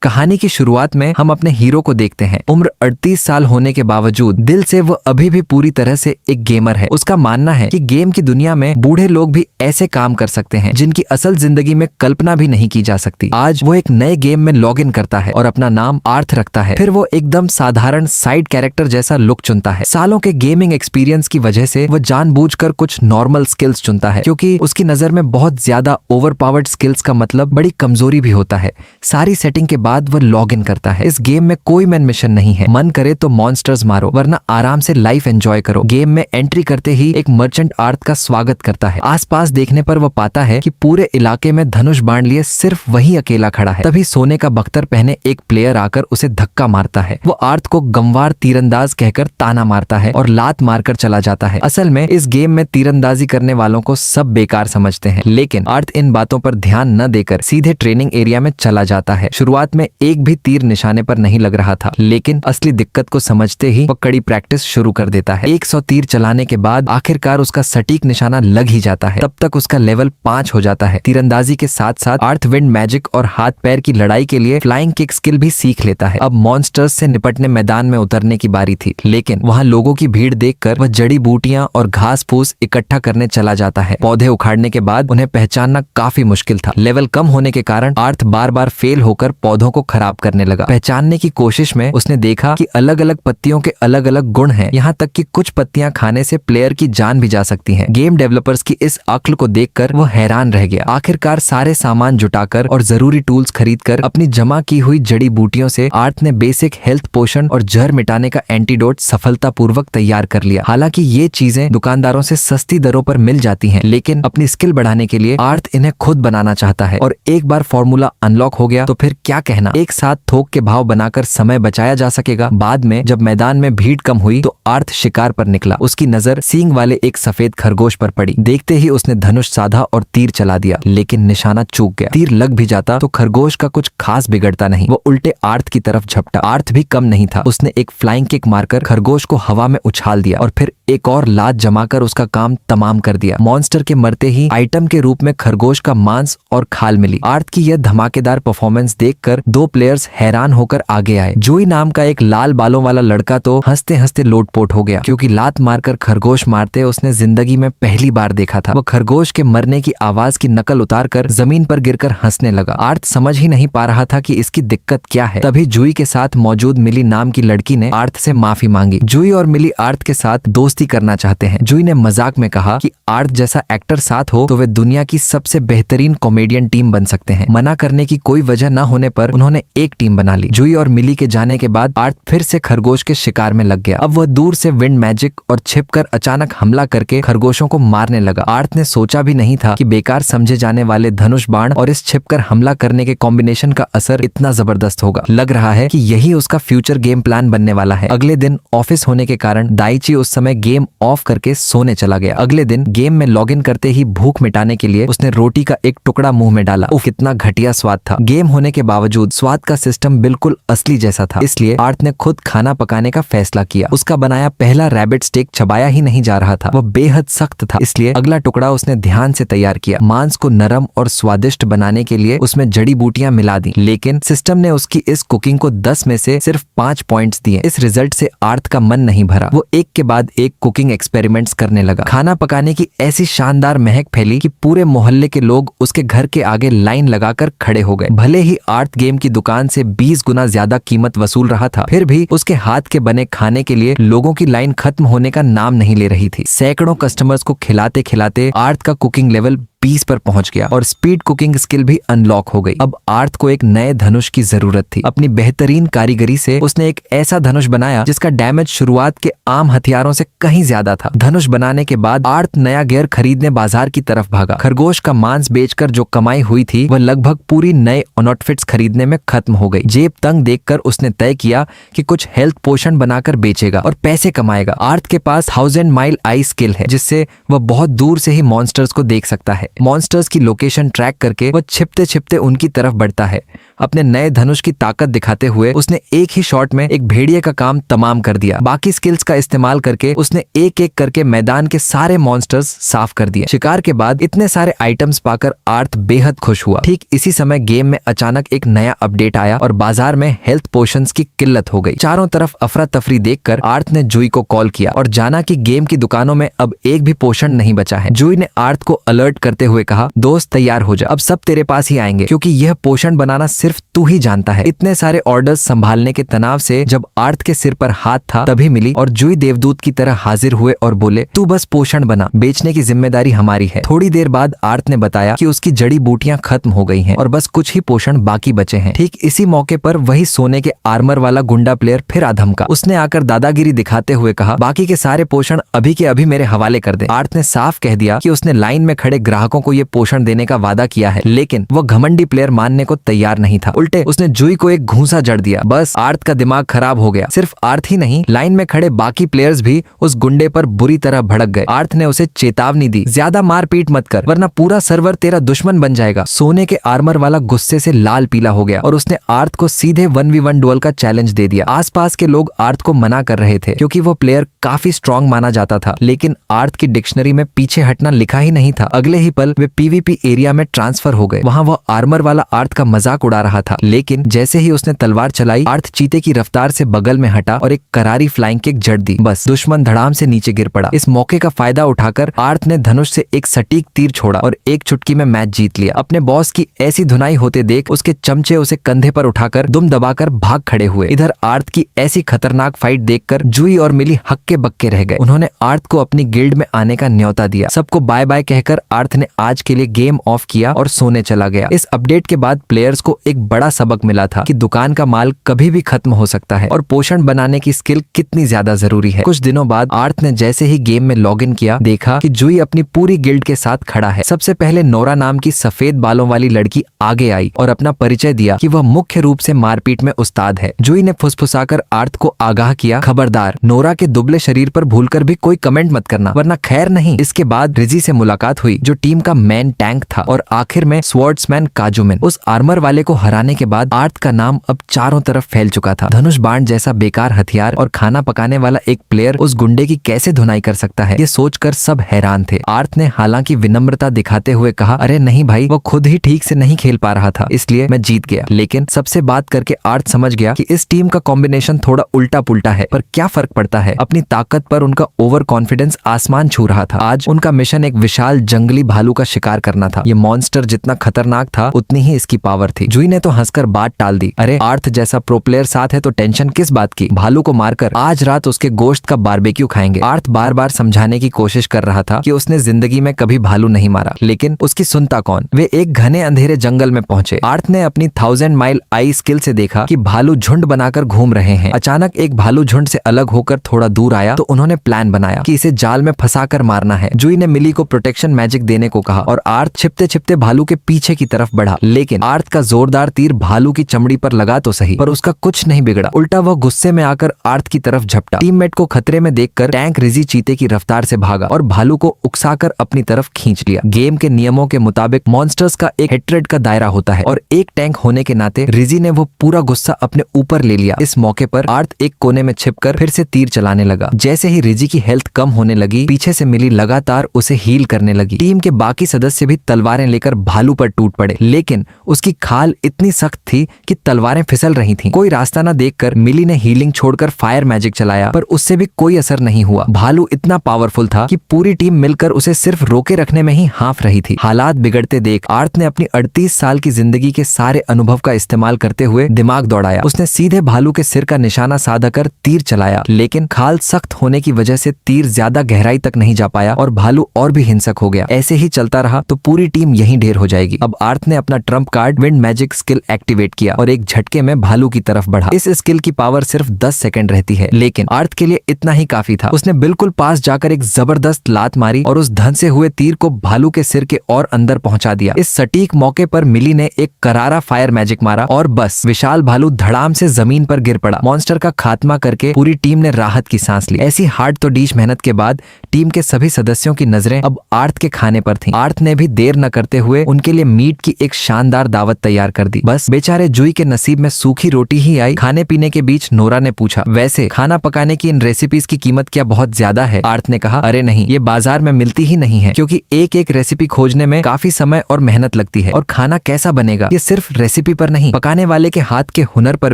कहानी की शुरुआत में हम अपने हीरो को देखते हैं। उम्र 38 साल होने के बावजूद दिल से वो अभी भी पूरी तरह से एक गेमर है। उसका मानना है कि गेम की दुनिया में बूढ़े लोग भी ऐसे काम कर सकते हैं जिनकी असल जिंदगी में कल्पना भी नहीं की जा सकती। आज वो एक नए गेम में लॉग इन करता है और अपना नाम आर्थ रखता है। फिर वो एकदम साधारण साइड कैरेक्टर जैसा लुक चुनता है। सालों के गेमिंग एक्सपीरियंस की वजह से वो जानबूझकर कुछ नॉर्मल स्किल्स चुनता है, क्योंकि उसकी नजर में बहुत ज्यादा ओवरपावर्ड स्किल्स का मतलब बड़ी कमजोरी भी होता है। सारी सेटिंग के बाद वो लॉग इन करता है। इस गेम में कोई मेन मिशन नहीं है। मन करे तो मॉन्स्टर्स मारो, वरना आराम से लाइफ एंजॉय करो। गेम में एंट्री करते ही एक मर्चेंट आर्थ का स्वागत करता है। आसपास देखने पर वो पाता है कि पूरे इलाके में धनुष बाण लिए सिर्फ वही अकेला खड़ा है। तभी सोने का बख्तर पहने एक प्लेयर आकर उसे धक्का मारता है। वो आर्थ को गंवार तीरंदाज कहकर ताना मारता है और लात मारकर चला जाता है। असल में इस गेम में तीरंदाजी करने वालों को सब बेकार समझते हैं, लेकिन आर्थ इन बातों पर ध्यान न देकर सीधे ट्रेनिंग एरिया में चला जाता है। शुरुआत में एक भी तीर निशाने पर नहीं लग रहा था, लेकिन असली दिक्कत को समझते ही वो कड़ी प्रैक्टिस शुरू कर देता है। 100 तीर चलाने के बाद आखिरकार उसका सटीक निशाना लग ही जाता है। तब तक उसका लेवल 5 हो जाता है। तीरंदाजी के साथ साथ आर्थ विंड मैजिक और हाथ पैर की लड़ाई के लिए फ्लाइंग किक स्किल भी सीख लेता है। अब मॉन्स्टर्स से निपटने मैदान में उतरने की बारी थी, लेकिन वहाँ लोगों की भीड़ देखकर वह जड़ी बूटियां और घास फूस इकट्ठा करने चला जाता है। पौधे उखाड़ने के बाद उन्हें पहचानना काफी मुश्किल था। लेवल कम होने के कारण आर्थ बार बार फेल होकर पौधों को खराब करने लगा। पहचानने की कोशिश में उसने देखा कि अलग अलग पत्तियों के अलग अलग गुण हैं। यहाँ तक कि कुछ पत्तियां खाने से प्लेयर की जान भी जा सकती हैं। गेम डेवलपर्स की इस अक्ल को देखकर वो हैरान रह गया। आखिरकार सारे सामान जुटाकर और जरूरी टूल्स खरीदकर अपनी जमा की हुई जड़ी बूटियों से आर्थ ने बेसिक हेल्थ पोशन और जहर मिटाने का एंटीडोट सफलतापूर्वक तैयार कर लिया। हालांकि ये चीजें दुकानदारों से सस्ती दरों पर मिल जाती हैं, लेकिन अपनी स्किल बढ़ाने के लिए आर्थ इन्हें खुद बनाना चाहता है। और एक बार फॉर्मूला अनलॉक हो गया तो फिर क्या कहना। एक साथ थोक के भाव बनाकर समय बचाया जा सकेगा। बाद में जब मैदान में भीड़ कम हुई तो आर्थ शिकार पर निकला। उसकी नजर सींग वाले एक सफेद खरगोश पर पड़ी। देखते ही उसने धनुष साधा और तीर चला दिया, लेकिन निशाना चूक गया। तीर लग भी जाता तो खरगोश का कुछ खास बिगड़ता नहीं। वो उल्टे आर्थ की तरफ झपटा। आर्थ भी कम नहीं था। उसने एक फ्लाइंग किक मारकर खरगोश को हवा में उछाल दिया और फिर एक और लात जमाकर उसका काम तमाम कर दिया। मॉन्स्टर के मरते ही आइटम के रूप में खरगोश का मांस और खाल मिली। आर्थ की यह धमाकेदार परफॉर्मेंस देखकर दो प्लेयर्स हैरान होकर आगे आए। जोई नाम का एक लाल बालों वाला लड़का तो हंसते हंसते लोटपोट हो गया, क्योंकि लात मारकर खरगोश मारते उसने जिंदगी में पहली बार देखा था। वो खरगोश के मरने की आवाज की नकल उतारकर जमीन पर गिरकर हंसने लगा। आर्थ समझ ही नहीं पा रहा था कि इसकी दिक्कत क्या है। तभी जूई के साथ मौजूद मिली नाम की लड़की ने आर्थ से माफी मांगी। जूई और मिली आर्थ के साथ दोस्ती करना चाहते हैं। जूई ने मजाक में कहा कि आर्थ जैसा एक्टर साथ हो तो वे दुनिया की सबसे बेहतरीन कॉमेडियन टीम बन सकते हैं। मना करने की कोई वजह न होने पर उन्होंने एक टीम बना ली। जूई और मिली के जाने के बाद आर्थ फिर से खरगोश के शिकार में लग गया। अब वह दूर से विंड मैजिक और छिपकर अचानक हमला करके खरगोशों को मारने लगा। आर्थ ने सोचा भी नहीं था कि बेकार समझे जाने वाले धनुष बाण और इस छिपकर हमला करने के कॉम्बिनेशन का असर इतना जबरदस्त होगा। लग रहा है कि यही उसका फ्यूचर गेम प्लान बनने वाला है। अगले दिन ऑफिस होने के कारण दाइची उस समय गेम ऑफ करके सोने चला गया। अगले दिन गेम में लॉगिन करते ही भूख मिटाने के लिए उसने रोटी का एक टुकड़ा मुंह में डाला। उफ, कितना घटिया स्वाद था। गेम होने के बावजूद स्वाद का सिस्टम बिल्कुल असली जैसा था। इसलिए आर्थ ने खुद खाना पकाने का फैसला किया। उसका बनाया पहला रैबिट स्टेक चबाया ही नहीं जा रहा था। वह बेहद सख्त था, इसलिए अगला टुकड़ा उसने ध्यान से तैयार किया। मांस को नरम और स्वादिष्ट बनाने के लिए उसमें जड़ी बूटियां मिला दी, लेकिन सिस्टम ने उसकी इस कुकिंग को 10 में से सिर्फ 5 पॉइंट्स दिए। इस रिजल्ट से आर्थ का मन नहीं भरा। वो एक के बाद एक कुकिंग एक्सपेरिमेंट्स करने लगा। खाना पकाने की ऐसी शानदार महक फैली कि पूरे मोहल्ले के लोग उसके घर के आगे लाइन लगाकर खड़े हो गए। भले ही आर्थ गेम की दुकान से 20 गुना ज्यादा कीमत वसूल रहा था, फिर भी उसके हाथ के बने खाने के लिए लोगों की लाइन खत्म होने का नाम नहीं ले रही थी। सैकड़ों कस्टमर्स को खिलाते खिलाते आर्थ का कुकिंग लेवल 20 पर पहुंच गया और स्पीड कुकिंग स्किल भी अनलॉक हो गई। अब आर्थ को एक नए धनुष की जरूरत थी। अपनी बेहतरीन कारीगरी से उसने एक ऐसा धनुष बनाया जिसका डैमेज शुरुआत के आम हथियारों से कहीं ज्यादा था। धनुष बनाने के बाद आर्थ नया गियर खरीदने बाजार की तरफ भागा। खरगोश का मांस बेचकर जो कमाई हुई थी वह लगभग पूरी नए ऑनऑटफिट्स खरीदने में खत्म हो गई। जेब तंग देखकर उसने तय किया कि कुछ हेल्थ पोषण बनाकर बेचेगा और पैसे कमाएगा। आर्थ के पास 1000 माइल आई स्किल है, जिससे वह बहुत दूर से ही मॉन्स्टर्स को देख सकता है। मॉन्स्टर्स की लोकेशन ट्रैक करके वह छिपते छिपते उनकी तरफ बढ़ता है। अपने नए धनुष की ताकत दिखाते हुए उसने एक ही शॉट में एक भेड़िए का काम तमाम कर दिया। बाकी स्किल्स का इस्तेमाल करके उसने एक एक करके मैदान के सारे मॉन्स्टर्स साफ कर दिए। शिकार के बाद इतने सारे आइटम्स पाकर आर्थ बेहद खुश हुआ। ठीक इसी समय गेम में अचानक एक नया अपडेट आया और बाजार में हेल्थ पोशंस की किल्लत हो गई। चारों तरफ अफरा तफरी देखकर आर्थ ने जूई को कॉल किया और जाना कि गेम की दुकानों में अब एक भी पोषण नहीं बचा है। जूई ने आर्थ को अलर्ट करते हुए कहा, दोस्त तैयार हो जा, अब सब तेरे पास ही आएंगे क्योंकि यह पोषण बनाना सिर्फ तू ही जानता है। इतने सारे ऑर्डर्स संभालने के तनाव से जब आर्थ के सिर पर हाथ था तभी मिली और जूई देवदूत की तरह हाजिर हुए और बोले, तू बस पोषण बना, बेचने की जिम्मेदारी हमारी है। थोड़ी देर बाद आर्थ ने बताया कि उसकी जड़ी बूटियां खत्म हो गई हैं और बस कुछ ही पोषण बाकी बचे हैं। ठीक इसी मौके पर वही सोने के आर्मर वाला गुंडा प्लेयर फिर आ धमका। उसने आकर दादागिरी दिखाते हुए कहा, बाकी के सारे पोषण अभी के अभी मेरे हवाले कर दे। आर्थ ने साफ कह दिया कि उसने लाइन में खड़े ग्राहकों को ये पोषण देने का वादा किया है, लेकिन वह घमंडी प्लेयर मानने को तैयार नहीं था। उल्टे उसने जूई को एक घूंसा जड़ दिया। बस आर्थ का दिमाग खराब हो गया। सिर्फ आर्थ ही नहीं, लाइन में खड़े बाकी प्लेयर्स भी उस गुंडे पर बुरी तरह भड़क गए। आर्थ ने उसे चेतावनी दी, ज्यादा मारपीट मत कर वरना पूरा सर्वर तेरा दुश्मन बन जाएगा। सोने के आर्मर वाला गुस्से से लाल पीला हो गया और उसने आर्थ को सीधे 1v1 डुअल का चैलेंज दे दिया। आसपास के लोग आर्थ को मना कर रहे थे क्योंकि वो प्लेयर काफी स्ट्रांग माना जाता था, लेकिन आर्थ की डिक्शनरी में पीछे हटना लिखा ही नहीं था। अगले ही पल वे पीवीपी एरिया में ट्रांसफर हो गए। वहां वो आर्मर वाला आर्थ का मजाक उड़ा रहा था, लेकिन जैसे ही उसने तलवार चलाई, आर्थ चीते की रफ्तार से बगल में हटा और एक करारी फ्लाइंग किक जड़ दी। बस दुश्मन धड़ाम से नीचे गिर पड़ा। इस मौके का फायदा उठाकर आर्थ ने धनुष से एक सटीक तीर छोड़ा और एक चुटकी में मैच जीत लिया। अपने बॉस की ऐसी धुनाई होते देख उसके चमचे उसे कंधे पर उठाकर दुम दबाकर भाग खड़े हुए। इधर आर्थ की ऐसी खतरनाक फाइट देखकर जूई और मिली हक्के बक्के रह गए। उन्होंने आर्थ को अपनी गिल्ड में आने का न्योता दिया। सबको बाय बाय कहकर आर्थ ने आज के लिए गेम ऑफ किया और सोने चला गया। इस अपडेट के बाद प्लेयर्स को एक बड़ा सबक मिला था कि दुकान का माल कभी भी खत्म हो सकता है और पोषण बनाने की स्किल कितनी ज्यादा जरूरी है। कुछ दिनों बाद आर्थ ने जैसे ही गेम में लॉग इन किया, देखा कि जूई अपनी पूरी गिल्ड के साथ खड़ा है। सबसे पहले नोरा नाम की सफेद बालों वाली लड़की आगे आई और अपना परिचय दिया कि वह मुख्य रूप से मारपीट में उस्ताद है। जूई ने फुसफुसाकर आर्थ को आगाह किया, खबरदार नोरा के दुबले शरीर पर भूलकर भी कोई कमेंट मत करना वरना खैर नहीं। इसके बाद रिजी से मुलाकात हुई जो टीम का मेन टैंक था और आखिर में स्वॉर्ड्समैन काजुमिन। उस आर्मर वाले को हराने के बाद आर्थ का नाम अब चारों तरफ फैल चुका था। धनुष बाण जैसा बेकार हथियार और खाना पकाने वाला एक प्लेयर उस गुंडे की कैसे धुनाई कर सकता है, ये सोचकर सब हैरान थे। आर्थ ने हालांकि विनम्रता दिखाते हुए कहा, अरे नहीं भाई, वो खुद ही ठीक से नहीं खेल पा रहा था इसलिए मैं जीत गया। लेकिन सबसे बात करके आर्थ समझ गया कि इस टीम का कॉम्बिनेशन थोड़ा उल्टा पुल्टा है, पर क्या फर्क पड़ता है। अपनी ताकत पर उनका ओवर कॉन्फिडेंस आसमान छू रहा था। आज उनका मिशन एक विशाल जंगली भालू का शिकार करना था। ये मॉन्स्टर जितना खतरनाक था उतनी ही इसकी पावर थी। जूई ने तो हंसकर बात टाल दी, अरे आर्थ जैसा प्रो प्लेयर साथ है तो टेंशन किस बात की, भालू को मारकर आज रात उसके गोश्त का बारबेक्यू खाएंगे। आर्थ बार बार समझाने की कोशिश कर रहा था कि उसने जिंदगी में कभी भालू नहीं मारा, लेकिन उसकी सुनता कौन। वे एक घने अंधेरे जंगल में पहुंचे। आर्थ ने अपनी 1000 माइल आई स्किल से देखा कि भालू झुंड बनाकर घूम रहे हैं। अचानक एक भालू झुंड से अलग होकर थोड़ा दूर आया तो उन्होंने प्लान बनाया कि इसे जाल में फंसाकर मारना है। जूई ने मिली को प्रोटेक्शन मैजिक देने को कहा और आर्थ छिपते छिपते भालू के पीछे की तरफ बढ़ा, लेकिन आर्थ का जोरदार तीर भालू की चमड़ी पर लगा तो सही, पर उसका कुछ नहीं बिगड़ा। उल्टा वह गुस्से में आकर आर्थ की तरफ झपटा। टीममेट को खतरे में देखकर टैंक रिजी चीते की रफ्तार से भागा और भालू को उकसाकर अपनी तरफ खींच लिया। गेम के नियमों के मुताबिक मॉन्स्टर्स का एक हेट्रेड का दायरा होता है और एक टैंक होने के नाते रिजी ने वो पूरा गुस्सा अपने ऊपर ले लिया। इस मौके पर आर्थ एक कोने में छिपकर फिर से तीर चलाने लगा। जैसे ही रिजी की हेल्थ कम होने लगी, पीछे से मिली लगातार उसे हील करने लगी। टीम के बाकी सदस्य भी तलवारें लेकर भालू पर टूट पड़े, लेकिन उसकी खाल इतनी सख्त थी कि तलवारें फिसल रही थीं। कोई रास्ता न देखकर मिली ने हीलिंग छोड़कर फायर मैजिक चलाया, पर उससे भी कोई असर नहीं हुआ। भालू इतना पावरफुल था कि पूरी टीम मिलकर उसे सिर्फ रोके रखने में ही हाँफ रही थी। हालात बिगड़ते देख आर्थ ने अपनी 38 साल की जिंदगी के सारे अनुभव का इस्तेमाल करते हुए दिमाग दौड़ाया। उसने सीधे भालू के सिर का निशाना साधा कर तीर चलाया, लेकिन खाल सख्त होने की वजह से तीर ज्यादा गहराई तक नहीं जा पाया और भालू और भी हिंसक हो गया। ऐसे ही चलता रहा तो पूरी टीम यहीं ढेर हो जाएगी। अब आर्थ ने अपना Trump card wind magic skill activate किया और एक झटके में भालू की तरफ बढ़ा। इस स्किल की पावर सिर्फ 10 सेकंड रहती है, लेकिन आर्थ के लिए इतना ही काफी था। उसने बिल्कुल पास जाकर एक जबरदस्त लात मारी और उस धंसे हुए तीर को भालू के सिर के और अंदर पहुंचा दिया। इस सटीक मौके पर मिली ने एक करारा फायर मैजिक मारा और बस विशाल भालू धड़ाम से जमीन पर गिर पड़ा। मॉन्स्टर का खात्मा करके पूरी टीम ने राहत की सांस ली। ऐसी हार्ड तो डीश मेहनत के बाद टीम के सभी सदस्यों की नजरें अब आर्थ के खाने पर थी। आर्थ ने भी देर न करते हुए उनके लिए मीट की एक शानदार दावत तैयार कर दी। बस बेचारे जुई के नसीब में सूखी रोटी ही आई। खाने पीने के बीच नोरा ने पूछा, वैसे खाना पकाने की इन रेसिपीज की कीमत क्या बहुत ज्यादा है? आर्थ ने कहा, अरे नहीं, ये बाजार में मिलती ही नहीं है, क्योंकि एक एक रेसिपी खोजने में काफी समय और मेहनत लगती है। और खाना कैसा बनेगा ये सिर्फ रेसिपी पर नहीं, पकाने वाले के हाथ के हुनर पर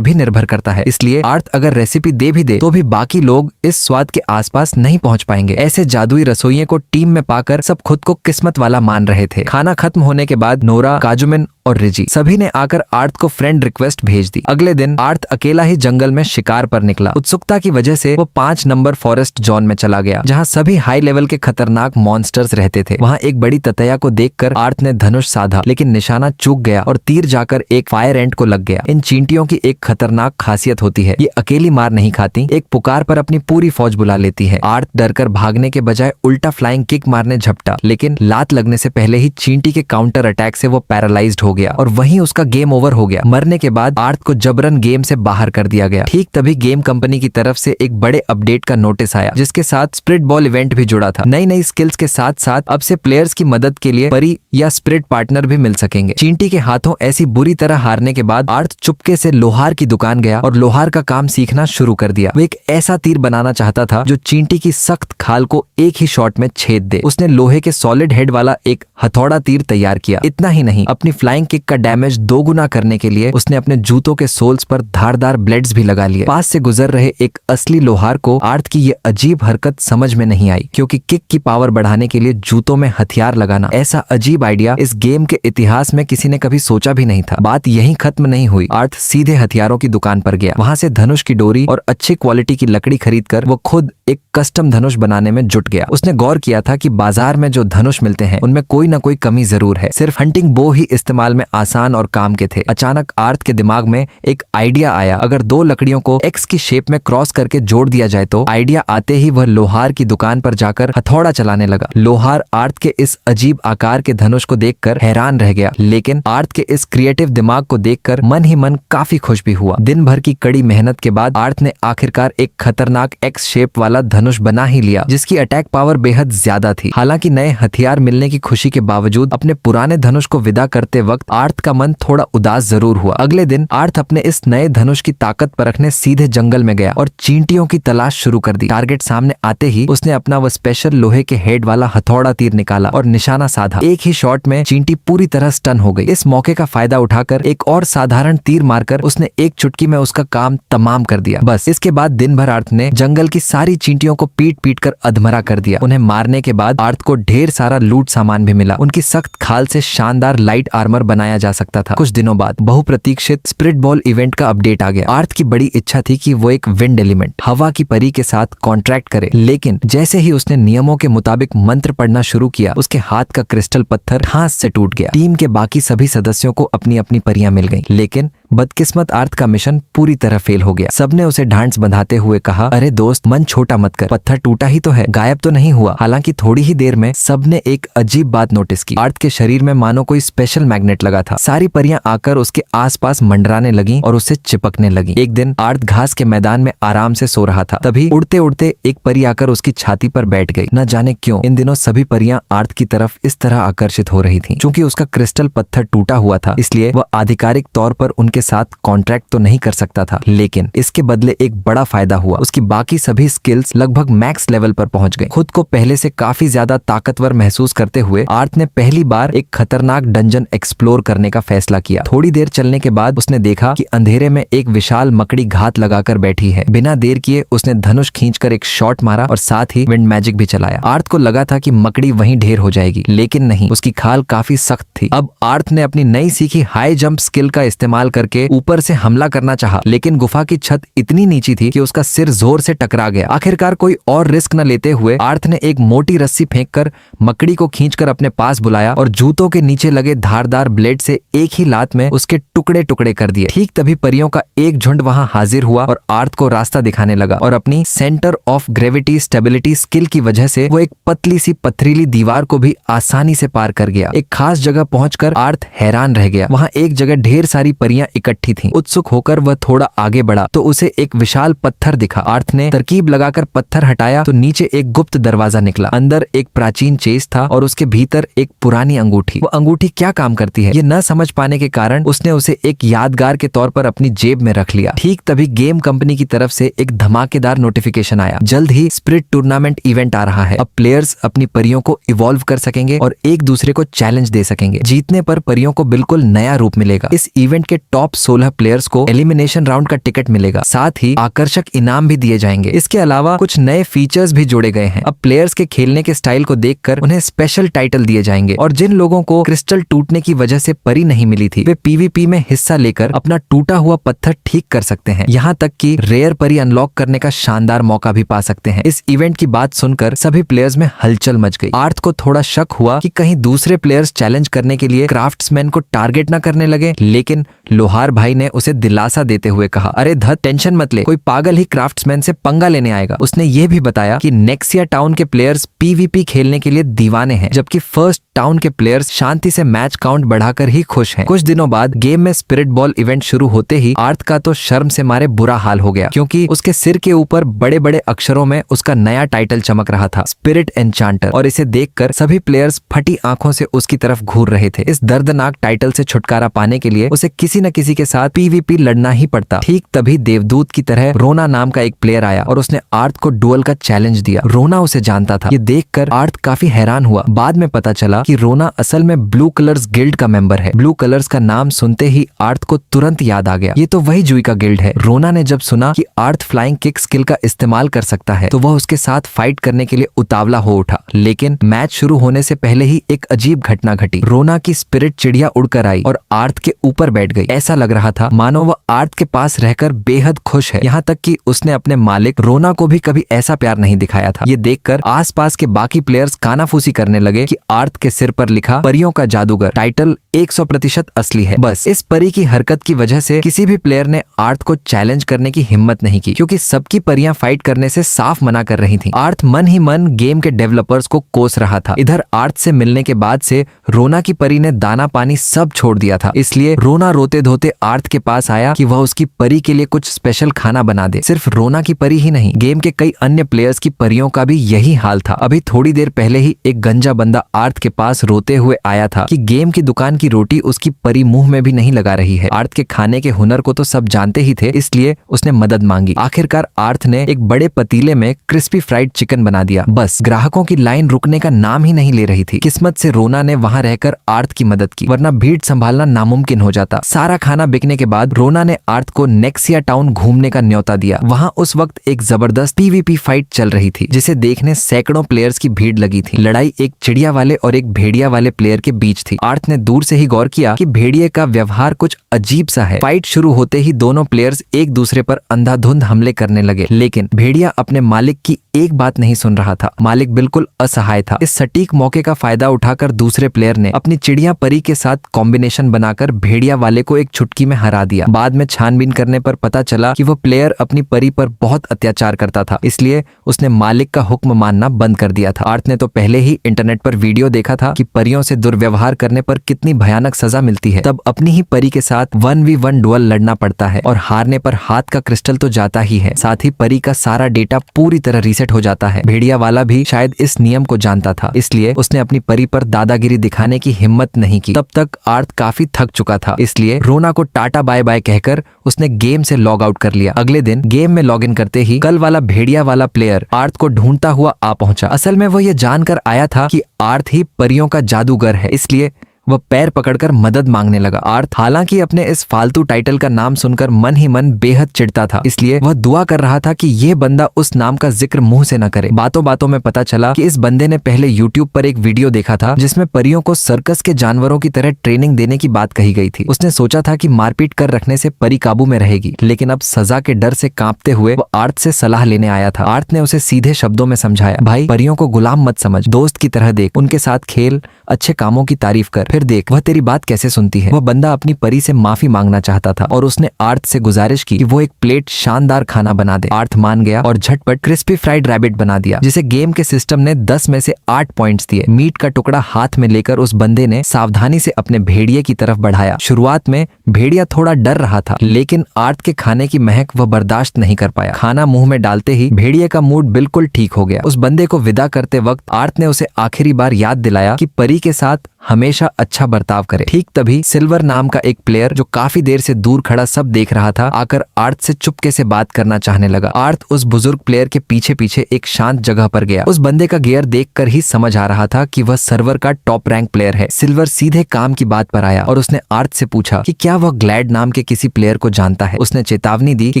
भी निर्भर करता है। इसलिए आर्थ अगर रेसिपी दे भी दे तो भी बाकी लोग इस स्वाद के आसपास नहीं पहुंच पाएंगे। ऐसे जादुई रसोइये को टीम में पाकर सब खुद को किस्मत वाला मान रहे थे। खाना खत्म होने के बाद नोरा, काजुमिन और रिजी सभी ने आकर आर्थ को फ्रेंड रिक्वेस्ट भेज दी। अगले दिन आर्थ अकेला ही जंगल में शिकार पर निकला। उत्सुकता की वजह से वो 5 नंबर फॉरेस्ट जोन में चला गया, जहाँ सभी हाई लेवल के खतरनाक मॉन्स्टर्स रहते थे। वहाँ एक बड़ी ततैया को देखकर आर्थ ने धनुष साधा, लेकिन निशाना चूक गया और तीर जाकर एक फायर एंट को लग गया। इन चींटियों की एक खतरनाक खासियत होती है, ये अकेली मार नहीं खाती, एक पुकार पर अपनी पूरी फौज बुला लेती है। आर्थ डरकर भागने के बजाय उल्टा फ्लाइंग किक मारने झपटा, लेकिन लात लगने से पहले ही चींटी के काउंटर अटैक से वो पैरालाइज्ड हो गया और वहीं उसका गेम ओवर हो गया। मरने के बाद आर्थ को जबरन गेम से बाहर कर दिया गया। ठीक तभी गेम कंपनी की तरफ से एक बड़े अपडेट का नोटिस आया, जिसके साथ स्प्रिट बॉल इवेंट भी जुड़ा था। नई नई स्किल्स के साथ साथ अब से प्लेयर्स की मदद के लिए परी या स्प्रिट पार्टनर भी मिल सकेंगे। चींटी के हाथों ऐसी बुरी तरह हारने के बाद आर्थ चुपके से लोहार की दुकान गया और लोहार का काम सीखना शुरू कर दिया। वो एक ऐसा तीर बनाना चाहता था जो चींटी की सख्त खाल को एक ही शॉट में छेद दे। उसने लोहे के सॉलिड हेड वाला एक हथौड़ा तीर तैयार किया। इतना ही नहीं, अपनी फ्लाइंग किक का डैमेज दोगुना करने के लिए उसने अपने जूतों के सोल्स पर धारदार ब्लेड्स भी लगा लिए। पास से गुजर रहे एक असली लोहार को आर्थ की ये अजीब हरकत समझ में नहीं आई, क्योंकि किक की पावर बढ़ाने के लिए जूतों में हथियार लगाना ऐसा अजीब आइडिया इस गेम के इतिहास में किसी ने कभी सोचा भी नहीं था। बात यहीं खत्म नहीं हुई। आर्थ सीधे हथियारों की दुकान पर गया। वहां से धनुष की डोरी और अच्छी क्वालिटी की लकड़ी खरीदकर वो खुद एक कस्टम धनुष बनाने में जुट गया। उसने गौर किया था कि बाजार में जो धनुष मिलते हैं उनमें कोई ना कोई कमी जरूर है। सिर्फ हंटिंग बो ही इस्तेमाल में आसान और काम के थे। अचानक आर्थ के दिमाग में एक आइडिया आया, अगर 2 लकड़ियों को एक्स की शेप में क्रॉस करके जोड़ दिया जाए तो। आइडिया आते ही वह लोहार की दुकान पर जाकर हथौड़ा चलाने लगा। लोहार आर्थ के इस अजीब आकार के धनुष को देखकर हैरान रह गया, लेकिन आर्थ के इस क्रिएटिव दिमाग को देखकर मन ही मन काफी खुश भी हुआ। दिन भर की कड़ी मेहनत के बाद आर्थ ने आखिरकार एक खतरनाक एक्स शेप वाला धनुष बना ही लिया, जिसकी अटैक पावर बेहद ज्यादा थी। हालांकि नए हथियार मिलने की खुशी के बावजूद अपने पुराने धनुष को विदा करते वक्त आर्थ का मन थोड़ा उदास जरूर हुआ। अगले दिन आर्थ अपने इस नए धनुष की ताकत परखने सीधे जंगल में गया और चींटियों की तलाश शुरू कर दी। टारगेट सामने आते ही उसने अपना वह स्पेशल लोहे के हेड वाला हथौड़ा तीर निकाला और निशाना साधा। एक ही शॉट में चींटी पूरी तरह स्टन हो गई। इस मौके का फायदा उठाकर एक और साधारण तीर मारकर उसने एक चुटकी में उसका काम तमाम कर दिया। बस इसके बाद दिन भर आर्थ ने जंगल की सारी चींटियों को पीट पीट कर अधमरा कर दिया। उन्हें मारने के बाद आर्थ को ढेर सारा लूट सामान भी मिला। उनकी सख्त खाल से शानदार लाइट आर्मर बनाया जा सकता था। कुछ दिनों बाद बहुप्रतीक्षित स्प्रिट बॉल इवेंट का अपडेट आ गया। आर्थ की बड़ी इच्छा थी कि वो एक विंड एलिमेंट हवा की परी के साथ कॉन्ट्रैक्ट करे, लेकिन जैसे ही उसने नियमों के मुताबिक मंत्र पढ़ना शुरू किया, उसके हाथ का क्रिस्टल पत्थर ठास से टूट गया। टीम के बाकी सभी सदस्यों को अपनी अपनी परियां मिल गईं, लेकिन बदकिस्मत आर्थ का मिशन पूरी तरह फेल हो गया। सबने उसे ढांढस बंधाते हुए कहा, अरे दोस्त, मन छोटा मत कर, पत्थर टूटा ही तो है, गायब तो नहीं हुआ। हालांकि थोड़ी ही देर में सबने एक अजीब बात नोटिस की। आर्थ के शरीर में मानो कोई स्पेशल मैग्नेट लगा था। सारी परियां आकर उसके आसपास मंडराने लगी और उससे चिपकने लगी। एक दिन आर्थ घास के मैदान में आराम से सो रहा था, तभी उड़ते उड़ते एक परी आकर उसकी छाती पर बैठ गई। न जाने क्यों इन दिनों सभी परियां आर्थ की तरफ इस तरह आकर्षित हो रही थीं। चूंकि उसका क्रिस्टल पत्थर टूटा हुआ था, इसलिए वह आधिकारिक तौर पर उनके साथ कॉन्ट्रैक्ट तो नहीं कर सकता था, लेकिन इसके बदले एक बड़ा फायदा हुआ। उसकी बाकी सभी स्किल्स लगभग मैक्स लेवल पर पहुंच गई। खुद को पहले से काफी ज्यादा ताकतवर महसूस करते हुए आर्थ ने पहली बार एक खतरनाक डंजन एक्सप्लोर करने का फैसला किया। थोड़ी देर चलने के बाद उसने देखा कि अंधेरे में एक विशाल मकड़ी घात लगाकर बैठी है। बिना देर किए उसने धनुष खींचकर एक शॉट मारा और साथ ही विंड मैजिक भी चलाया। आर्थ को लगा था कि मकड़ी वहीं ढेर हो जाएगी, लेकिन नहीं, उसकी खाल काफी सख्त थी। अब आर्थ ने अपनी नई सीखी हाई जंप स्किल का इस्तेमाल करके ऊपर से हमला करना चाहा, लेकिन गुफा की छत इतनी नीची थी कि उसका सिर जोर से टकरा गया। आखिरकार कोई और रिस्क न लेते हुए आर्थ ने एक मोटी रस्सी फेंककर मकड़ी को खींचकर अपने पास बुलाया और जूतों के नीचे लगे धारदार ब्लेड से एक ही लात में उसके टुकड़े टुकड़े कर दिए। ठीक तभी परियों का एक झुंड वहां हाजिर हुआ और आर्थ को रास्ता दिखाने लगा और अपनी centre of gravity stability skill की वजह से वो एक पतली सी पथरीली दीवार को भी आसानी से पार कर गया। एक खास जगह पहुंचकर आर्थ हैरान रह गया। वहां एक जगह ढेर सारी परियां इकट्ठी थीं। उत्सुक होकर वह थोड़ा आगे बढ़ा तो उसे एक विशाल पत्थर दिखा। आर्थ ने तरकीब लगाकर पत्थर हटाया तो नीचे एक गुप्त दरवाजा निकला। अंदर एक प्राचीन चेस था और उसके भीतर एक पुरानी अंगूठी। वो अंगूठी क्या काम करती है ये न समझ पाने के कारण उसने उसे एक यादगार के तौर पर अपनी जेब में रख लिया। ठीक तभी गेम कंपनी की तरफ से एक धमाकेदार नोटिफिकेशन आया। जल्द ही स्पिरिट टूर्नामेंट इवेंट आ रहा है। अब प्लेयर्स अपनी परियों को इवॉल्व कर सकेंगे और एक दूसरे को चैलेंज दे सकेंगे। जीतने पर परियों को बिल्कुल नया रूप मिलेगा। इस इवेंट के टॉप 16 प्लेयर्स को एलिमिनेशन राउंड का टिकट मिलेगा। साथ ही आकर्षक इनाम भी दिए जाएंगे। इसके अलावा कुछ नए फीचर्स भी जोड़े गए हैं। अब प्लेयर्स के खेलने के स्टाइल को देखकर उन्हें स्पेशल टाइटल दिए जाएंगे और जिन लोगों को क्रिस्टल टूटने की वजह से परी नहीं मिली थी वे पीवीपी में हिस्सा लेकर अपना टूटा हुआ पत्थर ठीक कर सकते हैं। यहाँ तक कि रेयर परी अनलॉक करने का शानदार मौका भी पा सकते हैं। इस इवेंट की बात सुनकर सभी प्लेयर्स में हलचल मच गई। आर्थ को थोड़ा शक हुआ कि कहीं दूसरे प्लेयर्स चैलेंज करने के लिए क्राफ्ट्समैन को टारगेट न करने लगे, लेकिन लोहार भाई ने उसे दिलासा देते हुए कहा, अरे धत, टेंशन मत ले, कोई पागल ही क्राफ्ट्समैन से पंगा लेने आएगा। उसने ये भी बताया कि नेक्सिया टाउन के प्लेयर्स पीवीपी खेलने के लिए दीवाने हैं, जबकि फर्स्ट टाउन के प्लेयर्स शांति से मैच काउंट बढ़ाकर ही खुश हैं। कुछ दिनों बाद गेम में स्पिरिट बॉल इवेंट शुरू होते ही आर्थ का तो शर्म से मारे बुरा हाल हो गया, क्योंकि उसके सिर के ऊपर बड़े बड़े अक्षरों में उसका नया टाइटल चमक रहा था, स्पिरिट एन्चांटर, और इसे देखकर सभी प्लेयर्स फटी आंखों से उसकी तरफ घूर रहे थे। इस दर्दनाक टाइटल से छुटकारा पाने के लिए उसे किसी न किसी के साथ पीवीपी लड़ना ही पड़ता। ठीक तभी देवदूत की तरह रोना नाम का एक प्लेयर आया और उसने आर्थ को डुअल का चैलेंज दिया। रोना उसे जानता था। ये देखकर आर्थ काफी हैरान हुआ। बाद में पता चला कि रोना असल में ब्लू कलर्स गिल्ड का मेंबर है। ब्लू कलर्स का नाम सुनते ही आर्थ को तुरंत याद आ गया, ये तो वही जुई का गिल्ड है। रोना ने जब सुना कि आर्थ फ्लाइंग किक स्किल का इस्तेमाल कर सकता है तो वह उसके साथ फाइट करने के लिए उतावला हो उठा, लेकिन मैच शुरू होने से पहले ही एक अजीब घटना घटी। रोना की स्पिरिट चिड़िया उड़कर आई और आर्थ के ऊपर बैठ गई। ऐसा लग रहा था मानो वह आर्थ के पास रहकर बेहद खुश है। यहाँ तक कि उसने अपने मालिक रोना को भी कभी ऐसा प्यार नहीं दिखाया था। ये देखकर आसपास के बाकी प्लेयर्स कानाफूसी करने लगे कि आर्थ के सिर पर लिखा परियों का जादूगर टाइटल 100% असली है। बस इस परी की हरकत की वजह से किसी भी प्लेयर ने आर्थ को चैलेंज करने की हिम्मत नहीं की, क्योंकि सबकी परियां फाइट करने से साफ मना कर रही थीं। आर्थ मन ही मन गेम के डेवलपर्स को कोस रहा था। इधर आर्थ से मिलने के बाद से रोना की परी ने दाना पानी सब छोड़ दिया था, इसलिए रोना रोते धोते आर्थ के पास आया कि वह उसकी परी के लिए कुछ स्पेशल खाना बना दे। सिर्फ रोना की परी ही नहीं, गेम के कई अन्य प्लेयर्स की परियों का भी यही हाल था। अभी थोड़ी देर पहले ही एक गंजा बंदा आर्थ के पास रोते हुए आया था कि गेम की दुकान की रोटी उसकी परी मुंह में भी नहीं लगा रही है। आर्थ के खाने के हुनर को तो सब जानते ही थे, इसलिए उसने मदद मांगी। आखिरकार आर्थ ने एक बड़े पतीले में क्रिस्पी फ्राइड चिकन बना दिया। बस ग्राहकों की लाइन रुकने का नाम ही नहीं ले रही थी। किस्मत से रोना ने वहां रहकर आर्थ की मदद की, वरना भीड़ संभालना नामुमकिन हो जाता। सारा खाना बिकने के बाद रोना ने आर्थ को नेक्सिया टाउन घूमने का न्योता दिया। वहां उस वक्त एक जबरदस्त पीवीपी फाइट चल रही थी, जिसे देखने सैकड़ों प्लेयर्स की भीड़ लगी थी। लड़ाई एक चिड़िया वाले और एक भेड़िया वाले प्लेयर के बीच थी। आर्थ ने दूर से ही गौर किया कि भेड़िए का व्यवहार कुछ अजीब सा है। फाइट शुरू होते ही दोनों प्लेयर्स एक दूसरे पर अंधाधुंध हमले करने लगे, लेकिन भेड़िया अपने मालिक की एक बात नहीं सुन रहा था। मालिक बिल्कुल असहाय था। इस सटीक मौके का फायदा उठाकर दूसरे प्लेयर ने अपनी चिड़िया परी के साथ कॉम्बिनेशन बनाकर भेड़िया वाले को एक चुटकी में हरा दिया। बाद में छानबीन करने पर पता चला कि वह प्लेयर अपनी परी पर बहुत अत्याचार करता था, इसलिए उसने मालिक का हुक्म मानना बंद कर दिया था। आर्थ ने तो पहले ही इंटरनेट पर वीडियो देखा था कि परियों से दुर्व्यवहार करने पर कितनी भयानक सजा मिलती है। तब अपनी ही परी के साथ 1v1 डुअल लड़ना पड़ता है और हारने पर हाथ का क्रिस्टल तो जाता ही है, साथ ही परी का सारा डेटा पूरी तरह रीसेट हो जाता है। भेड़िया वाला भी शायद इस नियम को जानता था, इसलिए उसने अपनी परी पर दादागिरी दिखाने की हिम्मत नहीं की। तब तक आर्थ काफी थक चुका था, इसलिए रोना को टाटा बाय बाय कहकर उसने गेम से लॉग आउट कर लिया। अगले दिन गेम में लॉग इन करते ही कल वाला भेड़िया वाला प्लेयर आर्थ को ढूंढता हुआ आ पहुंचा। असल में वो ये जानकर आया था कि आर्थ ही परियों का जादूगर है, इसलिए वह पैर पकड़कर मदद मांगने लगा। आर्थ हालांकि अपने इस फालतू टाइटल का नाम सुनकर मन ही मन बेहद चिढ़ता था, इसलिए वह दुआ कर रहा था कि यह बंदा उस नाम का जिक्र मुंह से न करे। बातों बातों में पता चला कि इस बंदे ने पहले यूट्यूब पर एक वीडियो देखा था जिसमें परियों को सर्कस के जानवरों की तरह ट्रेनिंग देने की बात कही गई थी। उसने सोचा था कि मारपीट कर रखने से परी काबू में रहेगी, लेकिन अब सजा के डर से कांपते हुए वह आर्थ से सलाह लेने आया था। आर्थ ने उसे सीधे शब्दों में समझाया, भाई परियों को गुलाम मत समझ, दोस्त की तरह देख, उनके साथ खेल, अच्छे कामों की तारीफ कर, फिर फिर देख वह तेरी बात कैसे सुनती है। वह बंदा अपनी परी से माफी मांगना चाहता था और उसने आर्थ से गुजारिश की कि वो एक प्लेट शानदार खाना बना दे। आर्थ मान गया और झटपट क्रिस्पी फ्राइड रैबिट बना दिया, जिसे गेम के सिस्टम ने 10 में से 8 पॉइंट्स दिए। मीट का टुकड़ा हाथ में लेकर उस बंदे ने सावधानी से अपने भेड़िए की तरफ बढ़ाया। शुरुआत में भेड़िया थोड़ा डर रहा था, लेकिन आर्थ के खाने की महक वह बर्दाश्त नहीं कर पाया। खाना मुंह में डालते ही भेड़िए का मूड बिल्कुल ठीक हो गया। उस बंदे को विदा करते वक्त आर्थ ने उसे आखिरी बार याद दिलाया कि परी के साथ हमेशा अच्छा बर्ताव करे। ठीक तभी सिल्वर नाम का एक प्लेयर, जो काफी देर से दूर खड़ा सब देख रहा था, आकर आर्थ से चुपके से बात करना चाहने लगा। आर्थ उस बुजुर्ग प्लेयर के पीछे पीछे एक शांत जगह पर गया। उस बंदे का गियर देखकर ही समझ आ रहा था कि वह सर्वर का टॉप रैंक प्लेयर है। सिल्वर सीधे काम की बात पर आया और उसने आर्थ से पूछा कि क्या वह ग्लैड नाम के किसी प्लेयर को जानता है। उसने चेतावनी दी कि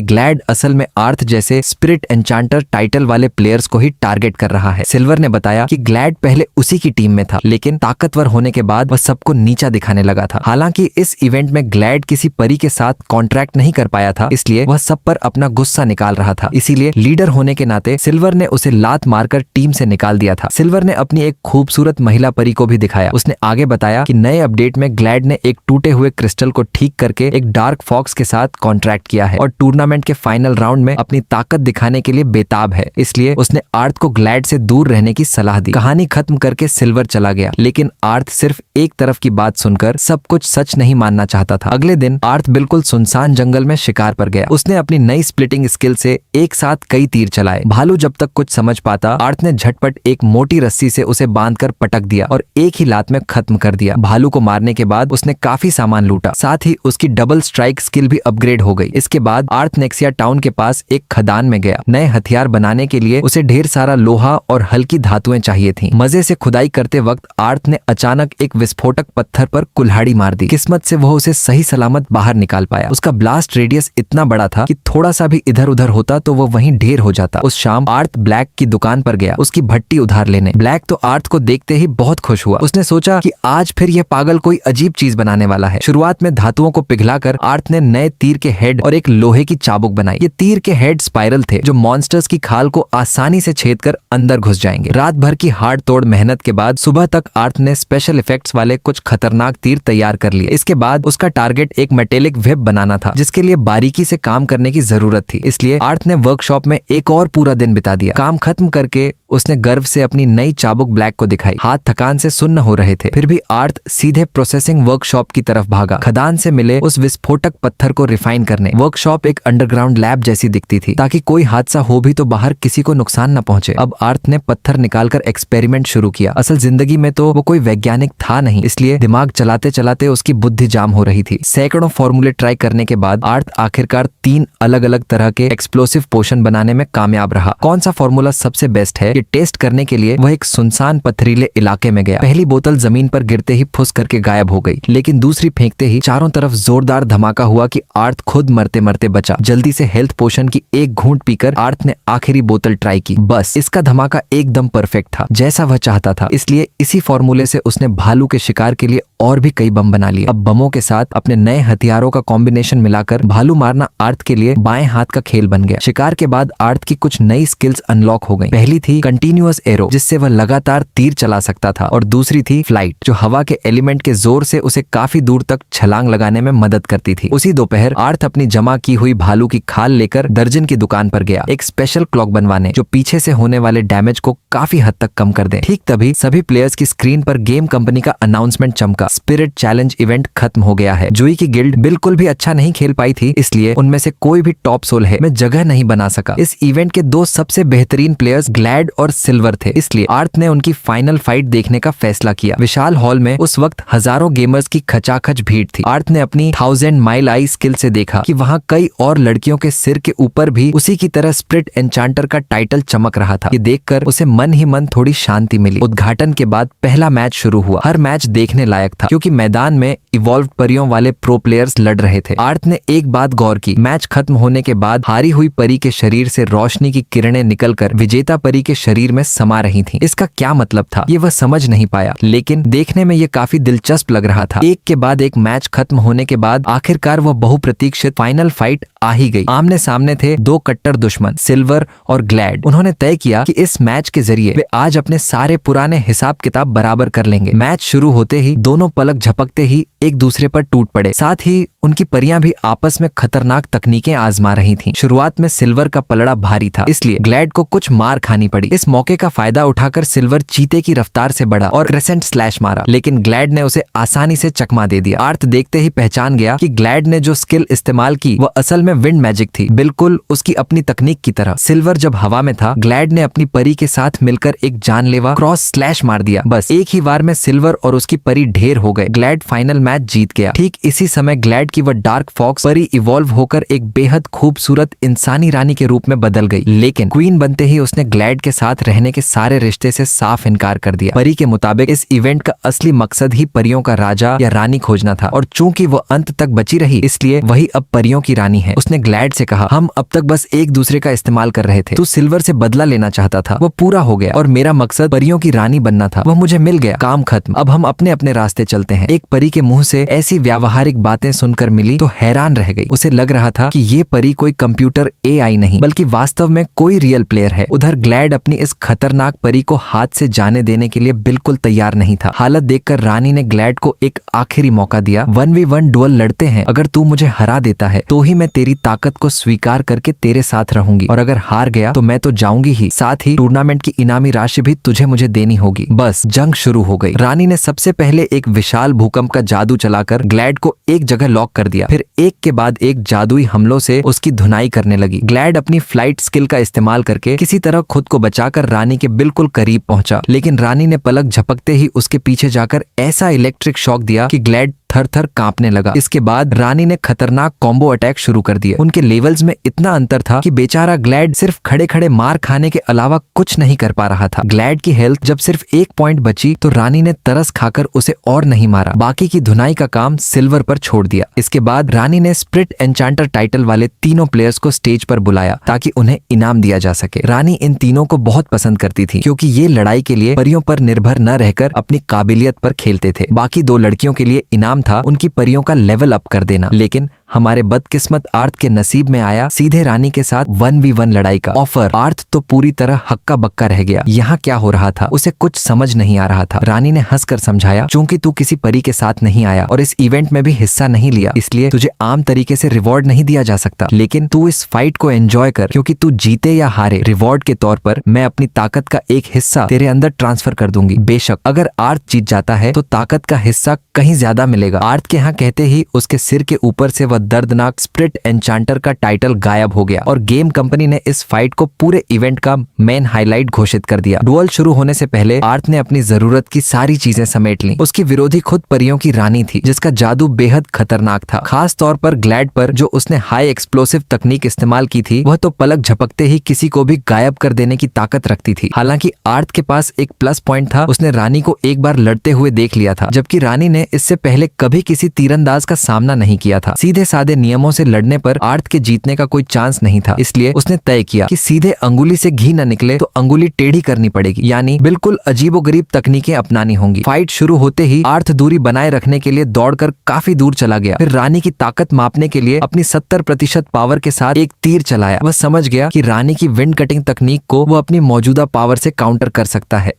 ग्लैड असल में आर्थ जैसे स्पिरिट एन्चांटर टाइटल वाले प्लेयर्स को ही टारगेट कर रहा है। सिल्वर ने बताया कि ग्लैड पहले उसी की टीम में था, लेकिन ताकतवर होने के बाद वह सबको नीचा दिखाने लगा था। हालांकि इस इवेंट में ग्लैड किसी परी के साथ कॉन्ट्रैक्ट नहीं कर पाया था, इसलिए वह सब पर अपना गुस्सा निकाल रहा था। इसीलिए लीडर होने के नाते सिल्वर ने उसे लात मारकर टीम से निकाल दिया था। सिल्वर ने अपनी एक खूबसूरत महिला परी को भी दिखाया। उसने आगे बताया कि नए अपडेट में ग्लैड ने एक टूटे हुए क्रिस्टल को ठीक करके एक डार्क फॉक्स के साथ कॉन्ट्रैक्ट किया है और टूर्नामेंट के फाइनल राउंड में अपनी ताकत दिखाने के लिए बेताब है। इसलिए उसने आर्थ को ग्लैड से दूर रहने की सलाह दी। कहानी खत्म करके सिल्वर चला गया, लेकिन आर्थ सिर्फ एक तरफ की बात सुनकर सब कुछ सच नहीं मानना चाहता था। अगले दिन आर्थ बिल्कुल सुनसान जंगल में शिकार पर गया। उसने अपनी नई स्प्लिटिंग स्किल से एक साथ कई तीर चलाए। भालू जब तक कुछ समझ पाता, आर्थ ने झटपट एक मोटी रस्सी से उसे बांधकर पटक दिया और एक ही लात में खत्म कर दिया। भालू को मारने के बाद उसने काफी सामान लूटा, साथ ही उसकी डबल स्ट्राइक स्किल भी अपग्रेड हो गई। इसके बाद आर्थ नेक्सिया टाउन के पास एक खदान में गया। नए हथियार बनाने के लिए उसे ढेर सारा लोहा और हल्की धातुएं चाहिए थी। मजे से खुदाई करते वक्त आर्थ ने अचानक एक विस्फोटक पत्थर पर कुल्हाड़ी मार दी। किस्मत से वह उसे सही सलामत बाहर निकाल पाया। उसका ब्लास्ट रेडियस इतना बड़ा था कि थोड़ा सा भी इधर उधर होता तो वह वहीं ढेर हो जाता। उस शाम आर्थ ब्लैक की दुकान पर गया उसकी भट्टी उधार लेने। ब्लैक तो आर्थ को देखते ही बहुत खुश हुआ। उसने सोचा कि आज फिर यह पागल कोई अजीब चीज बनाने वाला है। शुरुआत में धातुओं को पिघलाकर आर्थ ने नए तीर के हेड और एक लोहे की चाबुक बनाई। ये तीर के हेड स्पाइरल थे, जो मॉन्स्टर्स की खाल को आसानी से छेदकर अंदर घुस जाएंगे। रात भर की हार्ड तोड़ मेहनत के बाद सुबह तक आर्थ ने स्पेशल इफेक्ट्स वाले कुछ खतरनाक तीर तैयार कर लिए। इसके बाद उसका टारगेट एक मेटेलिक वेब बनाना था, जिसके लिए बारीकी से काम करने की जरूरत थी। इसलिए आर्थ ने वर्कशॉप में एक और पूरा दिन बिता दिया। काम खत्म करके उसने गर्व से अपनी नई चाबुक ब्लैक को दिखाई। हाथ थकान से सुन्न हो रहे थे, फिर भी आर्थ सीधे प्रोसेसिंग वर्कशॉप की तरफ भागा, खदान से मिले उस विस्फोटक पत्थर को रिफाइन करने। वर्कशॉप एक अंडरग्राउंड लैब जैसी दिखती थी, ताकि कोई हादसा हो भी तो बाहर किसी को नुकसान न पहुंचे। अब आर्थ ने पत्थर निकालकर एक्सपेरिमेंट शुरू किया। असल जिंदगी में तो वो कोई वैज्ञानिक था नहीं, इसलिए दिमाग चलाते चलाते उसकी बुद्धि जाम हो रही थी। सैकड़ों फॉर्मूले ट्राई करने के बाद आर्थ आखिरकार 3 अलग अलग तरह के एक्सप्लोसिव पोशन बनाने में कामयाब रहा। कौन सा फॉर्मूला सबसे बेस्ट है, ये टेस्ट करने के लिए वह एक सुनसान पथरीले इलाके में गया। पहली बोतल जमीन पर गिरते ही फुस करके गायब हो गई, लेकिन दूसरी फेंकते ही चारों तरफ जोरदार धमाका हुआ कि आर्थ खुद मरते मरते बचा। जल्दी से हेल्थ पोशन की एक घूंट पीकर आर्थ ने आखिरी बोतल ट्राई की। बस इसका धमाका एकदम परफेक्ट था, जैसा वह चाहता था। इसलिए इसी फॉर्मूले से उसने भालू के शिकार के लिए और भी कई बम बना लिए। अब बमों के साथ अपने नए हथियारों का कॉम्बिनेशन मिलाकर भालू मारना आर्थ के लिए बाएं हाथ का खेल बन गया। शिकार के बाद आर्थ की कुछ नई स्किल्स अनलॉक हो गई। पहली थी कंटिन्यूअस एरो, जिससे वह लगातार तीर चला सकता था, और दूसरी थी फ्लाइट, जो हवा के एलिमेंट के जोर से उसे काफी दूर तक छलांग लगाने में मदद करती थी। उसी दोपहर आर्थ अपनी जमा की हुई भालू की खाल लेकर दर्जन की दुकान पर गया, एक स्पेशल क्लॉक बनवाने, जो पीछे से होने वाले डैमेज को काफी हद तक कम कर दे। ठीक तभी सभी प्लेयर्स की स्क्रीन पर गेम कंपनी का अनाउंसमेंट चमका। स्पिरिट चैलेंज इवेंट खत्म हो गया है। जुई की गिल्ड बिल्कुल भी अच्छा नहीं खेल पाई थी, इसलिए उनमें से कोई भी टॉप सोल है में जगह नहीं बना सका। इस इवेंट के 2 सबसे बेहतरीन प्लेयर्स ग्लैड और सिल्वर थे, इसलिए आर्थ ने उनकी फाइनल फाइट देखने का फैसला किया। विशाल हॉल में उस वक्त हजारों गेमर्स की खचाखच भीड़ थी। आर्थ ने अपनी 1000 माइल आई स्किल से देखा कि वहां कई और लड़कियों के सिर के ऊपर भी उसी की तरह स्पिरिट एन्चांटर का टाइटल चमक रहा था। ये देखकर उसे मन ही मन थोड़ी शांति मिली। उद्घाटन के बाद पहला मैच शुरू हुआ। हर मैच देखने लायक था, क्योंकि मैदान में इवॉल्व परियों वाले प्रो प्लेयर्स लड़ रहे थे। आर्थ ने एक बात गौर की, मैच खत्म होने के बाद हारी हुई परी के शरीर से रोशनी की किरणें निकलकर विजेता परी के शरीर में समा रही थीं। इसका क्या मतलब था ये वह समझ नहीं पाया, लेकिन देखने में ये काफी दिलचस्प लग रहा था। एक के बाद एक मैच खत्म होने के बाद आखिरकार वह बहुप्रतीक्षित फाइनल फाइट आ ही गई। आमने सामने थे दो कट्टर दुश्मन, सिल्वर और ग्लैड। उन्होंने तय किया कि इस मैच के जरिए वे आज अपने सारे पुराने हिसाब किताब बराबर कर लेंगे। मैच शुरू होते ही दोनों पलक झपकते ही एक दूसरे पर टूट पड़े। साथ ही उनकी परियां भी आपस में खतरनाक तकनीकें आजमा रही थीं। शुरुआत में सिल्वर का पलड़ा भारी था, इसलिए ग्लैड को कुछ मार खानी पड़ी। इस मौके का फायदा उठाकर सिल्वर चीते की रफ्तार से बढ़ा और क्रेसेंट स्लैश मारा, लेकिन ग्लैड ने उसे आसानी से चकमा दे दिया। आर्थ देखते ही पहचान गया कि ग्लैड ने जो स्किल इस्तेमाल की वह असल में विंड मैजिक थी, बिल्कुल उसकी अपनी तकनीक की तरह। सिल्वर जब हवा में था, ग्लैड ने अपनी परी के साथ मिलकर एक जानलेवा क्रॉस स्लैश मार दिया। बस एक ही वार में सिल्वर और उसकी परी ढेर हो गए। ग्लैड फाइनल मैच जीत गया। ठीक इसी समय ग्लैड की वह डार्क फॉक्स परी इवॉल्व होकर एक बेहद खूबसूरत इंसानी रानी के रूप में बदल गई, लेकिन क्वीन बनते ही उसने ग्लैड के साथ रहने के सारे रिश्ते से साफ इनकार कर दिया। परी के मुताबिक इस इवेंट का असली मकसद ही परियों का राजा या रानी खोजना था, और चूंकि वो अंत तक बची रही, इसलिए वही अब परियों की रानी है। उसने ग्लैड से कहा, हम अब तक बस एक दूसरे का इस्तेमाल कर रहे थे। तू सिल्वर से बदला लेना चाहता था, वो पूरा हो गया, और मेरा मकसद परियों की रानी बनना था, वह मुझे मिल गया। काम खत्म, अब हम अपने अपने रास्ते चलते हैं। एक परी के मुंह से ऐसी व्यावहारिक बातें सुनकर मिली तो हैरान रह गई। उसे लग रहा था कि ये परी कोई कंप्यूटर एआई नहीं, बल्कि वास्तव में कोई रियल प्लेयर है। उधर ग्लैड अपनी इस खतरनाक परी को हाथ से जाने देने के लिए बिल्कुल तैयार नहीं था। हालत देखकर रानी ने ग्लैड को एक आखिरी मौका दिया। 1v1 डुअल लड़ते हैं, अगर तू मुझे हरा देता है तो ही मैं तेरी ताकत को स्वीकार करके तेरे साथ रहूंगी, और अगर हार गया तो मैं तो जाऊंगी ही, साथ ही टूर्नामेंट की इनामी राशि भी तुझे मुझे देनी होगी। बस जंग शुरू हो गई। रानी ने सबसे पहले एक विशाल भूकंप का जादू चलाकर ग्लैड को एक जगह लॉक कर दिया, फिर एक के बाद एक जादुई हमलों से उसकी धुनाई करने लगी। ग्लैड अपनी फ्लाइट स्किल का इस्तेमाल करके किसी तरह खुद को बचाकर रानी के बिल्कुल करीब पहुंचा, लेकिन रानी ने पलक झपकते ही उसके पीछे जाकर ऐसा इलेक्ट्रिक शॉक दिया कि ग्लैड थर थर कांपने लगा। इसके बाद रानी ने खतरनाक कॉम्बो अटैक शुरू कर दिए। उनके लेवल्स में इतना अंतर था कि बेचारा ग्लैड सिर्फ खड़े खड़े मार खाने के अलावा कुछ नहीं कर पा रहा था। ग्लैड की हेल्थ जब सिर्फ 1 पॉइंट बची तो रानी ने तरस खाकर उसे और नहीं मारा, बाकी की धुनाई का काम सिल्वर पर छोड़ दिया। इसके बाद रानी ने स्प्रिट एन्चांटर टाइटल वाले तीनों प्लेयर्स को स्टेज पर बुलाया ताकि उन्हें इनाम दिया जा सके। रानी इन तीनों को बहुत पसंद करती थी, क्योंकि ये लड़ाई के लिए परियों पर निर्भर न रहकर अपनी काबिलियत पर खेलते थे। बाकी 2 लड़कियों के लिए इनाम था उनकी परियों का लेवल अप कर देना, लेकिन हमारे बदकिस्मत आर्थ के नसीब में आया सीधे रानी के साथ 1v1 लड़ाई का ऑफर। आर्थ तो पूरी तरह हक्का बक्का रह गया। यहाँ क्या हो रहा था उसे कुछ समझ नहीं आ रहा था। रानी ने हंसकर समझाया, चूंकि तू किसी परी के साथ नहीं आया और इस इवेंट में भी हिस्सा नहीं लिया, इसलिए तुझे आम तरीके से रिवॉर्ड नहीं दिया जा सकता, लेकिन तू इस फाइट को एंजॉय कर, क्योंकि तू जीते या हारे, रिवॉर्ड के तौर पर मैं अपनी ताकत का एक हिस्सा तेरे अंदर ट्रांसफर कर दूंगी। बेशक अगर आर्थ जीत जाता है तो ताकत का हिस्सा कहीं ज्यादा मिलेगा। आर्थ के यहाँ कहते ही उसके सिर के ऊपर से वह दर्दनाक स्प्रिट एन्चांटर का टाइटल गायब हो गया, और गेम कंपनी ने इस फाइट को पूरे इवेंट का मेन हाईलाइट घोषित कर दिया। डुअल शुरू होने से पहले आर्थ ने अपनी जरूरत की सारी चीजें समेट ली। उसकी विरोधी खुद परियों की रानी थी, जिसका जादू बेहद खतरनाक था। खास तौर पर ग्लैड पर जो उसने हाई एक्सप्लोसिव तकनीक इस्तेमाल की थी, वह तो पलक झपकते ही किसी को भी गायब कर देने की ताकत रखती थी। हालांकि आर्थ के पास एक प्लस पॉइंट था, उसने रानी को एक बार लड़ते हुए देख लिया था, जबकि रानी ने इससे पहले कभी किसी तीरंदाज का सामना नहीं किया था। सीधे साधे नियमों से लड़ने पर आर्थ के जीतने का कोई चांस नहीं था, इसलिए उसने तय किया कि सीधे अंगुली से घी न निकले तो अंगुली टेढ़ी करनी पड़ेगी, यानी बिल्कुल अजीबोगरीब तकनीकें अपनानी होंगी। फाइट शुरू होते ही आर्थ दूरी बनाए रखने के लिए दौड़कर काफी दूर चला गया, फिर रानी की ताकत मापने के लिए अपनी 70% पावर के साथ एक तीर चलाया। वह समझ गया कि रानी की विंड कटिंग तकनीक को वो अपनी मौजूदा पावर से काउंटर कर सकता है।